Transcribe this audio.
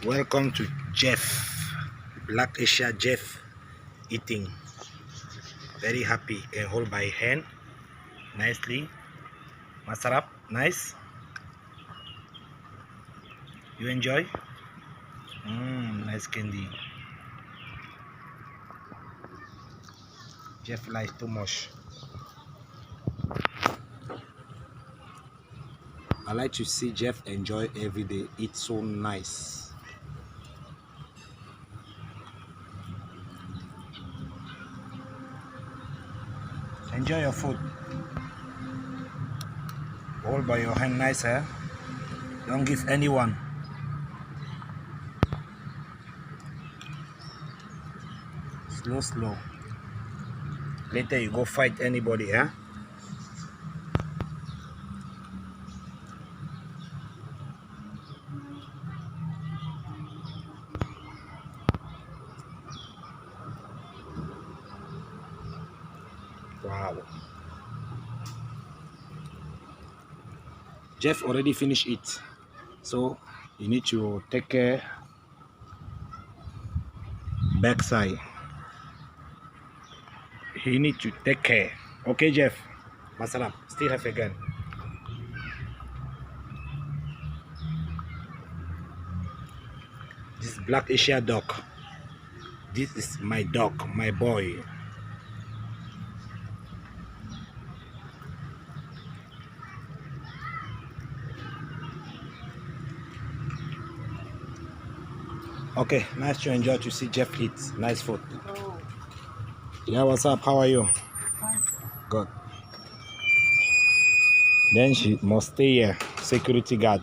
Welcome to Jeff, Black Asia Jeff eating. Very happy, can hold by hand nicely. Masarap, nice. You enjoy? Nice candy. Jeff likes too much. I like to see Jeff enjoy every day. It's so nice. Enjoy your food. Hold by your hand nice, eh? Don't give anyone. Slow. Later you go fight anybody, eh? Wow. Jeff already finished it, so you need to take care backside. You need to take care. Okay, Jeff. Masalam. Still have again. This is Black Asia dog. This is my dog, my boy. Okay, nice to enjoy to see Jeff eat. Nice food. Oh. Yeah, what's up? How are you? Fine. Good. Then she must stay here. Security guard.